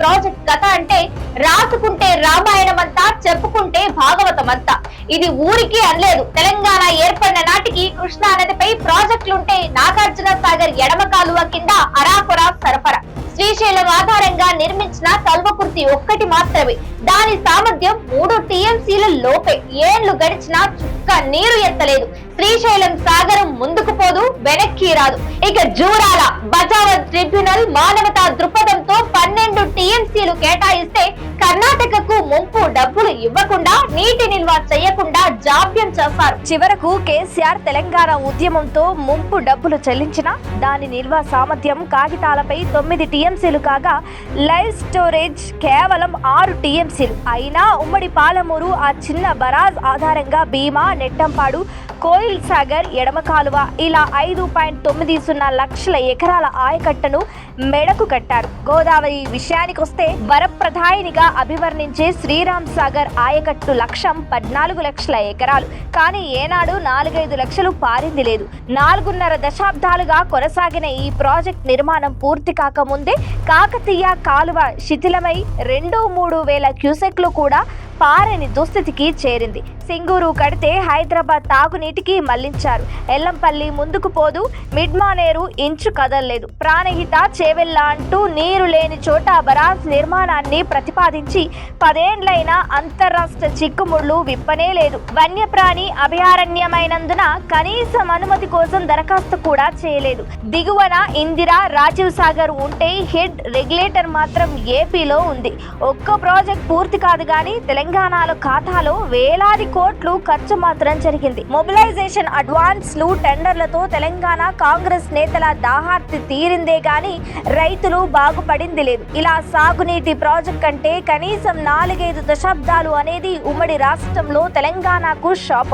Project కథ అంటే రాసుకుంటే రామాయణం అంతా, చెప్పుకుంటే భాగవతం అంతా. ఇది ఊరికి అనలేదు. తెలంగాణ ఏర్పడిన నాటికి కృష్ణా నదిపై ప్రాజెక్టులుంటే నాగార్జున సాగర్ ఎడమ కాలువ కింద అరాకొరా సరఫరా. శ్రీశైలం ఆధారంగా నిర్మించిన కల్వకుర్తి ఒక్కటి మాత్రమే. దాని సామర్థ్యం 3 టీఎంసీల లోపే. ఏళ్లు గడిచినా చుక్క నీరు ఎత్తలేదు. శ్రీశైలం సాగరం ముందుకు పోదు, వెనక్కి రాదు. ఇక జూరాల బచావత్ ట్రిబ్యునల్ మానవతా దృక్పథంతో 12 టీఎంసీలు కేటాయిస్తే కర్ణాటకకు ముంపు డబ్బులు ఇవ్వకుండా, నీటి నిల్వ చేయకుండా జాప్యం చేశారు. చివరకు కేసీఆర్ తెలంగాణ ఉద్యమంతో ముంపు డబ్బులు చెల్లించిన దాని నిల్వ సామర్థ్యం కాగితాలపై 9 టీఎంసీలు కాగా లైవ్ స్టోరేజ్ కేవలం 6 టీఎంసీలు. అయినా ఉమ్మడి పాలమూరు ఆ చిన్న బరాజ్ ఆధారంగా భీమా, నెట్టంపాడు, కోయిల్ సాగర్, ఎడమ కాలువ ఇలా 5.90 లక్షల ఎకరాల ఆయకట్టను మెడకు కట్టారు. గోదావరి విషయానికొస్తే వరప్రధాయినిగా అభివర్ణించే శ్రీరామ్ సాగర్ ఆయకట్టు లక్ష్యం 14 లక్షల ఎకరాలు. కానీ ఏనాడు 4-5 లక్షలు పారింది లేదు. 4.5 దశాబ్దాలుగా కొనసాగిన ఈ ప్రాజెక్ట్ నిర్మాణం పూర్తి కాకముందే కాకతీయ కాలువ శిథిలమై 2-3 వేల క్యూసెక్లు కూడా పారని దుస్థితికి చేరింది. సింగూరు కడితే హైదరాబాద్ తాగునీటికి మళ్లించారు. ఎల్లంపల్లి ముందుకు పోదు, మిడ్మానేరు ఇంచు కదల్లేదు. ప్రాణహిత, చేవెళ్ళ అంటూ నీరు లేని చోట బరాజ్ నిర్మాణాన్ని ప్రతిపాదించి 10 ఏండ్లైనా అంతర్రాష్ట్ర చిక్కుముళ్లు విప్పనే లేదు. వన్యప్రాణి అభయారణ్యమైనందున కనీసం అనుమతి కోసం దరఖాస్తు కూడా చేయలేదు. దిగువన ఇందిరా, రాజీవ్ సాగర్ ఉంటే హెడ్ రెగ్యులేటర్ మాత్రం ఏపీలో ఉంది. ఒక్క ప్రాజెక్ట్ పూర్తి కాదు గానీ తెలంగాణలో ఖాతాలో వేలాది కోట్లు ఖర్చు మాత్రం జరిగింది. మొబిలైజేషన్, అడ్వాన్స్లు, టెండర్లతో తెలంగాణ కాంగ్రెస్ నేతల దాహార్తి తీరిందే గాని రైతులు బాగుపడింది లేదు. ఇలా సాగునీటి ప్రాజెక్ట్ అంటే కనీసం 4-5 దశాబ్దాలు అనేది ఉమ్మడి రాష్ట్రంలో తెలంగాణకు శాపం.